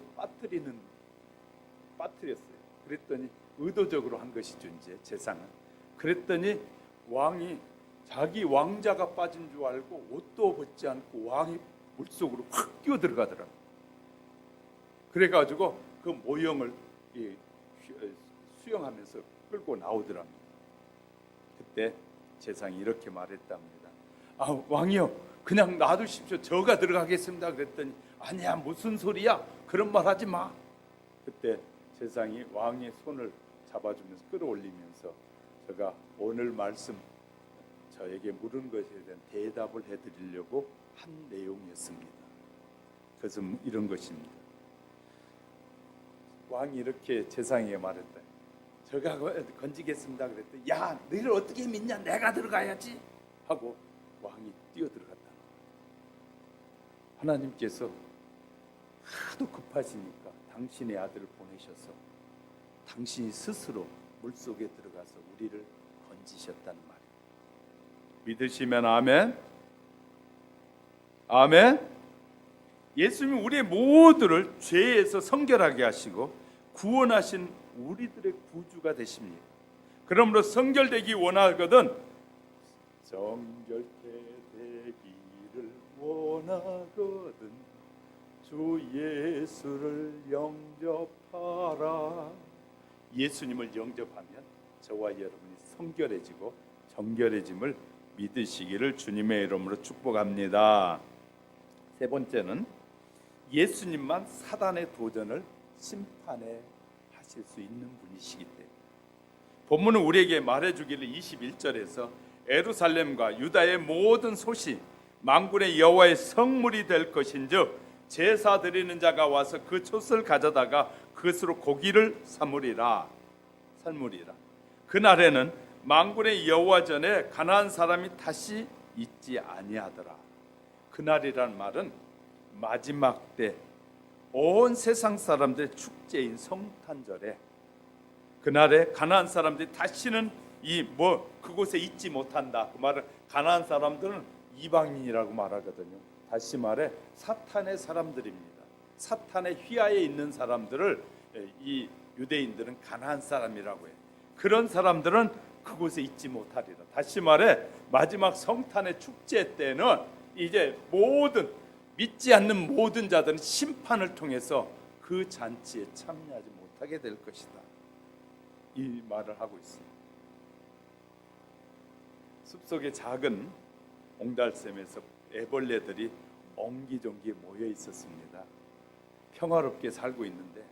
빠뜨렸어요. 그랬더니 의도적으로 한 것이죠. 이제 재상은 그랬더니 왕이 자기 왕자가 빠진 줄 알고 옷도 벗지 않고 왕이 물속으로 확 뛰어 들어가더라. 그래가지고 그 모형을 수영하면서 끌고 나오더랍니다. 그때 재상이 이렇게 말했답니다. 아, 왕이요, 그냥 놔두십시오. 저가 들어가겠습니다. 그랬더니 아니야, 무슨 소리야, 그런 말 하지 마. 그때 재상이 왕의 손을 잡아주면서 끌어올리면서 제가 오늘 말씀 저에게 물은 것에 대한 대답을 해드리려고 한 내용이었습니다. 그래서 이런 것입니다. 왕이 이렇게 재상에게 말했다. 제가 건지겠습니다. 그랬더니 야, 너희를 어떻게 믿냐, 내가 들어가야지 하고 왕이 뛰어들어갔다. 하나님께서 하도 급하시니까 당신의 아들을 보내셔서 당신이 스스로 물속에 들어가서 우리를 건지셨다는 말입니다. 믿으시면 아멘. 아멘. 예수님이 우리의 모두를 죄에서 성결하게 하시고 구원하신 우리들의 구주가 되십니다. 그러므로 성결되기 원하거든 성결케 되기를 원하거든 주 예수를 영접하라. 예수님을 영접하면 저와 여러분이 성결해지고 정결해짐을 믿으시기를 주님의 이름으로 축복합니다. 세 번째는 예수님만 사단의 도전을 심판해 하실 수 있는 분이시기 때문에 본문은 우리에게 말해주기를 21절에서 예루살렘과 유다의 모든 솥이 만군의 여호와의 성물이 될 것인즉 제사 드리는 자가 와서 그 솥을 가져다가 그것으로 고기를 삶으리라. 그날에는 만군의 여호와 전에 가나안 사람이 다시 있지 아니하더라. 그날이란 말은 마지막 때 온 세상 사람들의 축제인 성탄절에 그날에 가나안 사람들이 다시는 그곳에 있지 못한다. 그 말은 가나안 사람들은 이방인이라고 말하거든요. 다시 말해 사탄의 사람들입니다. 사탄의 휘하에 있는 사람들을 이 유대인들은 가나안 사람이라고 해요. 그런 사람들은 그곳에 있지 못하리라. 다시 말해 마지막 성탄의 축제 때는 이제 믿지 않는 모든 자들은 심판을 통해서 그 잔치에 참여하지 못하게 될 것이다. 이 말을 하고 있습니다. 숲속의 작은 옹달샘에서 애벌레들이 옹기종기 모여 있었습니다. 평화롭게 살고 있는데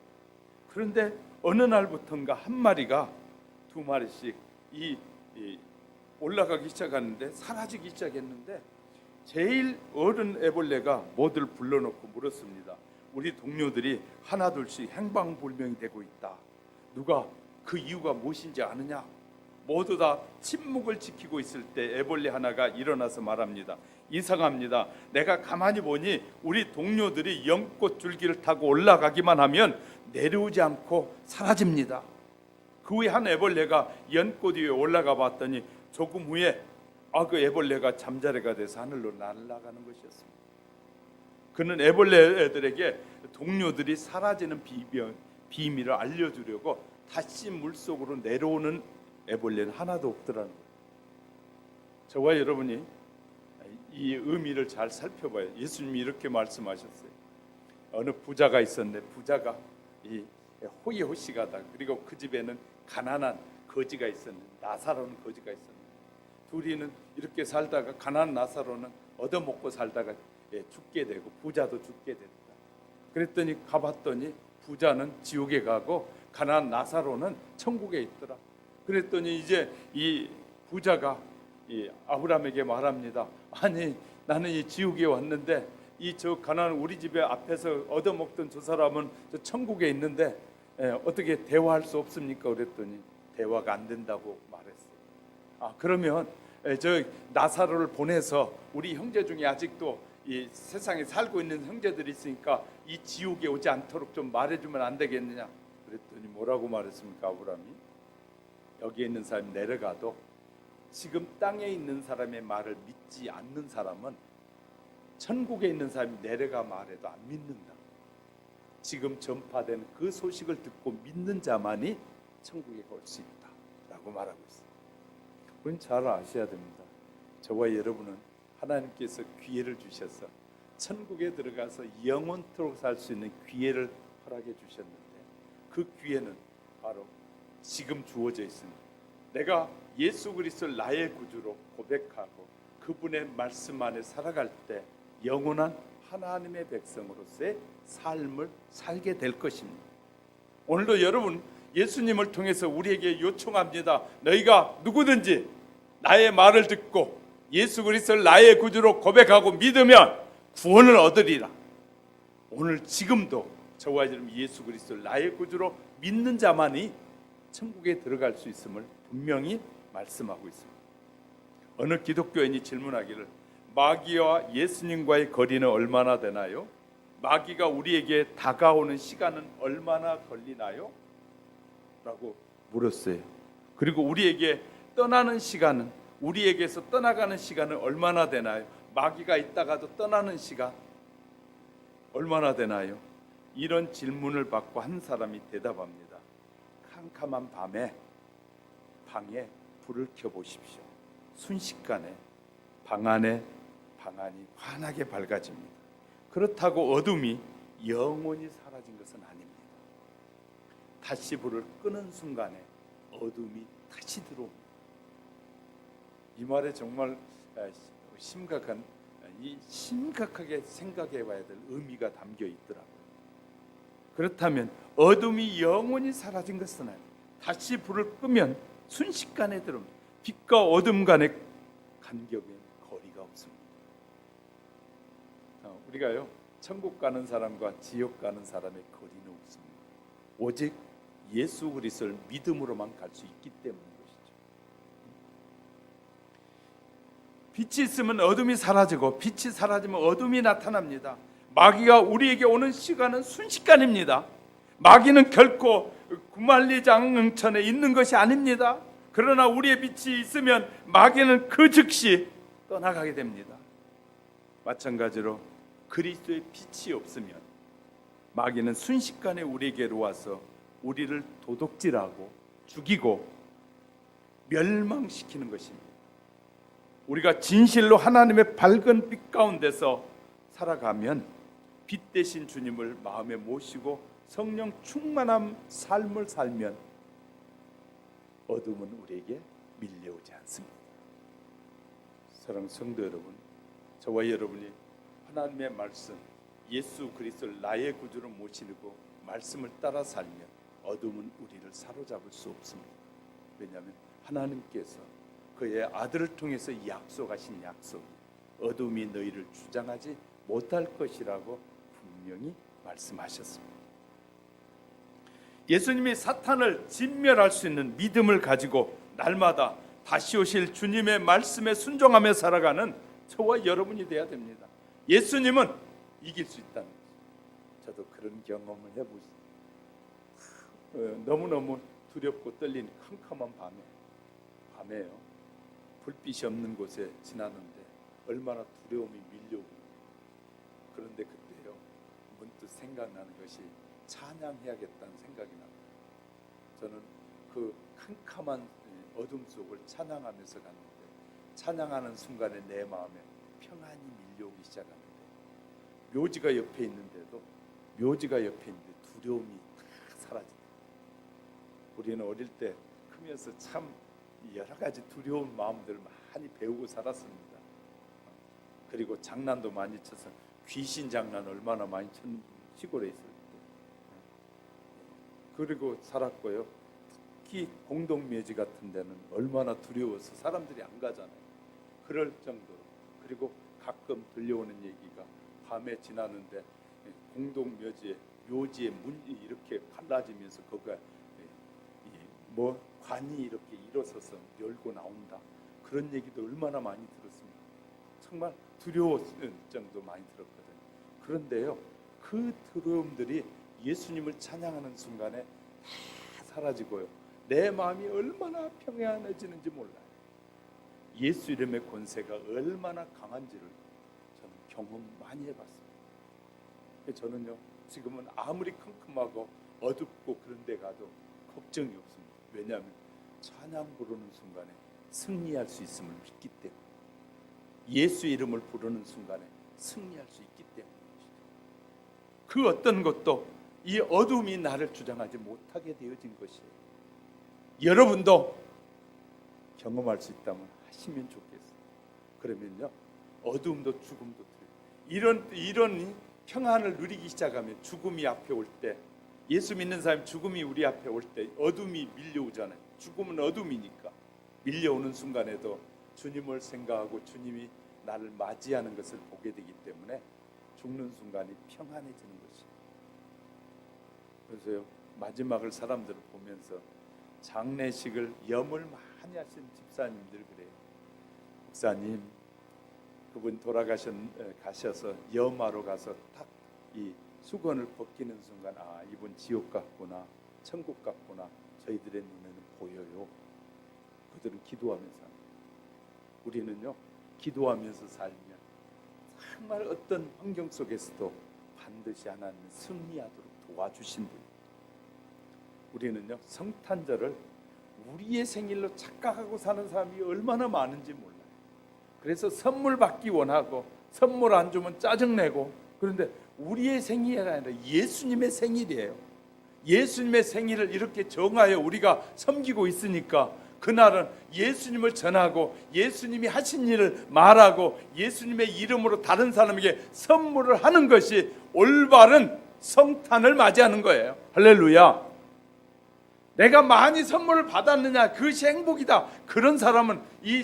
그런데 어느 날부턴가 한 마리가 두 마리씩 올라가기 시작하는데 사라지기 시작했는데 제일 어른 애벌레가 모두를 불러놓고 물었습니다. 우리 동료들이 하나둘씩 행방불명이 되고 있다. 누가 그 이유가 무엇인지 아느냐? 모두 다 침묵을 지키고 있을 때 애벌레 하나가 일어나서 말합니다. 이상합니다. 내가 가만히 보니 우리 동료들이 연꽃 줄기를 타고 올라가기만 하면 내려오지 않고 사라집니다. 그 후에 한 애벌레가 연꽃 위에 올라가 봤더니 조금 후에 그 애벌레가 잠자리가 돼서 하늘로 날아가는 것이었습니다. 그는 애벌레들에게 동료들이 사라지는 비밀을 알려주려고 다시 물속으로 내려오는 애벌레는 하나도 없더라는 거예요. 저와 여러분이 이 의미를 잘 살펴봐요. 예수님이 이렇게 말씀하셨어요. 어느 부자가 있었는데 부자가 이 호의호식하다. 그리고 그 집에는 가난한 거지가 있었는데 나사로는 거지가 있었는데 둘이는 이렇게 살다가 가난한 나사로는 얻어먹고 살다가 죽게 되고 부자도 죽게 됐다. 그랬더니 가봤더니 부자는 지옥에 가고 가난한 나사로는 천국에 있더라. 그랬더니 이제 이 부자가 이 아브라함에게 말합니다. 아니 나는 이 지옥에 왔는데 저 가난한 우리 집에 앞에서 얻어먹던 저 사람은 저 천국에 있는데 어떻게 대화할 수 없습니까? 그랬더니 대화가 안 된다고 말했어요. 그러면 저 나사로를 보내서 우리 형제 중에 아직도 이 세상에 살고 있는 형제들이 있으니까 이 지옥에 오지 않도록 좀 말해주면 안 되겠느냐? 그랬더니 뭐라고 말했습니까? 아브라함이 여기에 있는 사람이 내려가도 지금 땅에 있는 사람의 말을 믿지 않는 사람은 천국에 있는 사람이 내려가 말해도 안 믿는다. 지금 전파된 그 소식을 듣고 믿는 자만이 천국에 올 수 있다 라고 말하고 있습니다. 그건 잘 아셔야 됩니다. 저와 여러분은 하나님께서 기회를 주셔서 천국에 들어가서 영원토록 살 수 있는 기회를 허락해 주셨는데, 그 기회는 바로 지금 주어져 있습니다. 내가 예수 그리스도를 나의 구주로 고백하고 그분의 말씀 안에 살아갈 때 영원한 하나님의 백성으로서의 삶을 살게 될 것입니다. 오늘도 여러분 예수님을 통해서 우리에게 요청합니다. 너희가 누구든지 나의 말을 듣고 예수 그리스도를 나의 구주로 고백하고 믿으면 구원을 얻으리라. 오늘 지금도 저와 여러분 예수 그리스도를 나의 구주로 믿는 자만이 천국에 들어갈 수 있음을 분명히 말씀하고 있습니다. 어느 기독교인이 질문하기를, 마귀와 예수님과의 거리는 얼마나 되나요? 마귀가 우리에게 다가오는 시간은 얼마나 걸리나요? 라고 물었어요. 그리고 우리에게 떠나는 시간은, 우리에게서 떠나가는 시간은 얼마나 되나요? 마귀가 있다가도 떠나는 시간 얼마나 되나요? 이런 질문을 받고 한 사람이 대답합니다. 캄캄한 밤에 방에 불을 켜보십시오. 순식간에 방안이 환하게 밝아집니다. 그렇다고 어둠이 영원히 사라진 것은 아닙니다. 다시 불을 끄는 순간에 어둠이 다시 들어옵니다. 이 말에 정말 심각하게 생각해 봐야 될 의미가 담겨 있더라고요. 그렇다면 어둠이 영원히 사라진 것은 아니에요. 다시 불을 끄면 순식간에 들어옵니다. 빛과 어둠 간의 간격에 거리가 없습니다. 우리가요, 천국 가는 사람과 지옥 가는 사람의 거리는 없습니다. 오직 예수 그리스도를 믿음으로만 갈 수 있기 때문인 것이죠. 빛이 있으면 어둠이 사라지고 빛이 사라지면 어둠이 나타납니다. 마귀가 우리에게 오는 시간은 순식간입니다. 마귀는 결코 구말리장응천에 있는 것이 아닙니다. 그러나 우리의 빛이 있으면 마귀는 그 즉시 떠나가게 됩니다. 마찬가지로 그리스도의 빛이 없으면 마귀는 순식간에 우리에게로 와서 우리를 도둑질하고 죽이고 멸망시키는 것입니다. 우리가 진실로 하나님의 밝은 빛 가운데서 살아가면 빛 대신 주님을 마음에 모시고 성령 충만한 삶을 살면 어둠은 우리에게 밀려오지 않습니다. 사랑하는 성도 여러분, 저와 여러분이 하나님의 말씀, 예수 그리스도를 나의 구주로 모시고 말씀을 따라 살면 어둠은 우리를 사로잡을 수 없습니다. 왜냐하면 하나님께서 그의 아들을 통해서 약속하신 약속이 어둠이 너희를 주장하지 못할 것이라고 분명히 말씀하셨습니다. 예수님이 사탄을 진멸할 수 있는 믿음을 가지고 날마다 다시 오실 주님의 말씀에 순종하며 살아가는 저와 여러분이 되어야 됩니다. 예수님은 이길 수 있다는 거죠. 저도 그런 경험을 해보시죠. 너무너무 두렵고 떨린 캄캄한 밤에요. 불빛이 없는 곳에 지나는데 얼마나 두려움이 밀려오고, 그런데 그때요 문득 생각나는 것이 찬양해야겠다는 생각이 납니다. 저는 그 캄캄한 어둠 속을 찬양하면서 갔는데 찬양하는 순간에 내 마음에 평안이 밀려오기 시작하는데, 묘지가 옆에 있는데 두려움이 다 사라진다. 우리는 어릴 때 크면서 참 여러 가지 두려운 마음들을 많이 배우고 살았습니다. 그리고 장난도 많이 쳐서 귀신 장난 얼마나 많이 쳤는지 시골에 있을 때. 그리고 살았고요. 특히 공동묘지 같은 데는 얼마나 두려워서 사람들이 안 가잖아요. 그럴 정도로. 그리고 가끔 들려오는 얘기가 밤에 지나는데 공동묘지에 묘지의 문이 이렇게 갈라지면서 거기가 관이 이렇게 일어서서 열고 나온다. 그런 얘기도 얼마나 많이 들었습니다. 정말 두려웠을 정도 많이 들었거든요. 그런데요, 그 두려움들이 예수님을 찬양하는 순간에 다 사라지고요, 내 마음이 얼마나 평안해지는지 몰라요. 예수 이름의 권세가 얼마나 강한지를 저는 경험 많이 해봤습니다. 저는요, 지금은 아무리 컴컴하고 어둡고 그런 데 가도 걱정이 없습니다. 왜냐하면 찬양 부르는 순간에 승리할 수 있음을 믿기 때문에, 예수 이름을 부르는 순간에 승리할 수 있기 때문입니다. 그 어떤 것도 이 어둠이 나를 주장하지 못하게 되어진 것이에요. 여러분도 경험할 수 있다면 하시면 좋겠어요. 그러면요, 어둠도 죽음도 이런 평안을 누리기 시작하면, 죽음이 앞에 올 때, 예수 믿는 사람이 죽음이 우리 앞에 올 때 어둠이 밀려오잖아요. 죽음은 어둠이니까 밀려오는 순간에도 주님을 생각하고 주님이 나를 맞이하는 것을 보게 되기 때문에 죽는 순간이 평안해지는 것이에요. 그래서요, 마지막을 사람들을 보면서 장례식을 염을 많이 하신 집사님들 그래요. 목사님, 그분 가셔서 염하러 가서 딱 이 수건을 벗기는 순간, 아, 이분 지옥 같구나, 천국 같구나, 저희들의 눈에는 보여요. 그들은 기도하면서 합니다. 우리는요, 기도하면서 살면 정말 어떤 환경 속에서도 반드시 하나님은 승리하도록 도와주신 분. 우리는요, 성탄절을 우리의 생일로 착각하고 사는 사람이 얼마나 많은지 몰라요. 그래서 선물 받기 원하고 선물 안 주면 짜증내고, 그런데 우리의 생일이 아니라 예수님의 생일이에요. 예수님의 생일을 이렇게 정하여 우리가 섬기고 있으니까 그날은 예수님을 전하고 예수님이 하신 일을 말하고 예수님의 이름으로 다른 사람에게 선물을 하는 것이 올바른 성탄을 맞이하는 거예요. 할렐루야. 내가 많이 선물을 받았느냐, 그것이 행복이다. 그런 사람은 이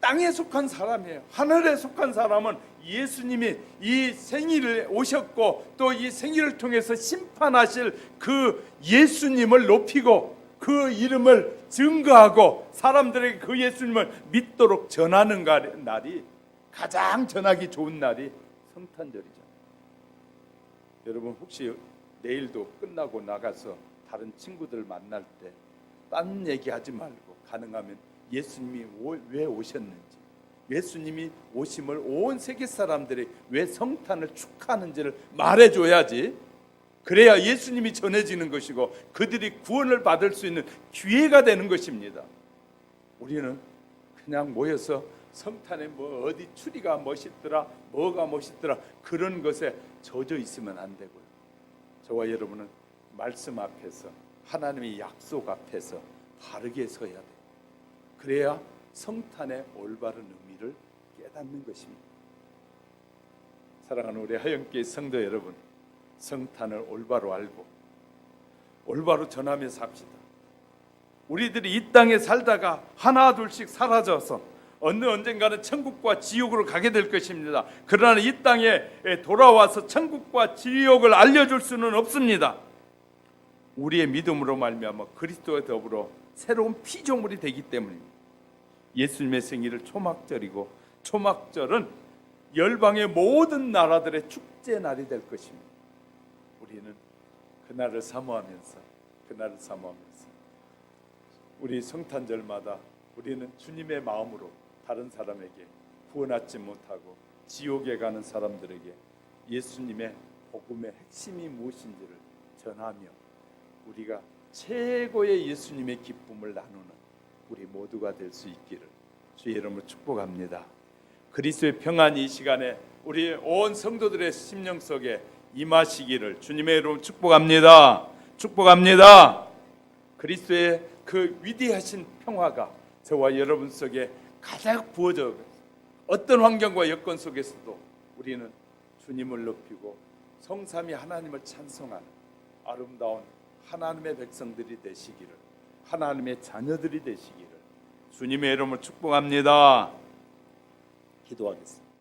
땅에 속한 사람이에요. 하늘에 속한 사람은 예수님이 이 생일을 오셨고 또 이 생일을 통해서 심판하실 그 예수님을 높이고 그 이름을 증거하고 사람들에게 그 예수님을 믿도록 전하는 날이, 가장 전하기 좋은 날이 성탄절이잖아요. 여러분, 혹시 내일도 끝나고 나가서 다른 친구들 만날 때 딴 얘기하지 말고 가능하면 예수님이 왜 오셨는지, 예수님이 오심을 온 세계 사람들이 왜 성탄을 축하하는지를 말해줘야지. 그래야 예수님이 전해지는 것이고 그들이 구원을 받을 수 있는 기회가 되는 것입니다. 우리는 그냥 모여서 성탄에 뭐 어디 추리가 멋있더라, 뭐가 멋있더라, 그런 것에 젖어 있으면 안 되고요. 저와 여러분은 말씀 앞에서, 하나님의 약속 앞에서 바르게 서야 돼요. 그래야 성탄의 올바른 의미를 깨닫는 것입니다. 사랑하는 우리 하영교회 성도 여러분, 성탄을 올바로 알고 올바로 전하며 삽시다. 우리들이 이 땅에 살다가 하나 둘씩 사라져서 어느 언젠가는 천국과 지옥으로 가게 될 것입니다. 그러나 이 땅에 돌아와서 천국과 지옥을 알려줄 수는 없습니다. 우리의 믿음으로 말미암아 그리스도와 더불어 새로운 피조물이 되기 때문입니다. 예수님의 생일을 초막절이고, 초막절은 열방의 모든 나라들의 축제 날이 될 것입니다. 우리는 그날을 사모하면서 우리 성탄절마다 우리는 주님의 마음으로 다른 사람에게, 구원받지 못하고 지옥에 가는 사람들에게 예수님의 복음의 핵심이 무엇인지를 전하며 우리가 최고의 예수님의 기쁨을 나누는 우리 모두가 될 수 있기를 주의 이름으로 축복합니다. 그리스도의 평안이 이 시간에 우리 온 성도들의 심령 속에 임하시기를 주님의 이름으로 축복합니다. 축복합니다. 그리스도의 그 위대하신 평화가 저와 여러분 속에 가득 부어져, 어떤 환경과 여건 속에서도 우리는 주님을 높이고 성삼위 하나님을 찬송하는 아름다운 하나님의 백성들이 되시기를, 하나님의 자녀들이 되시기를 주님의 이름으로 축복합니다. 기도하겠습니다.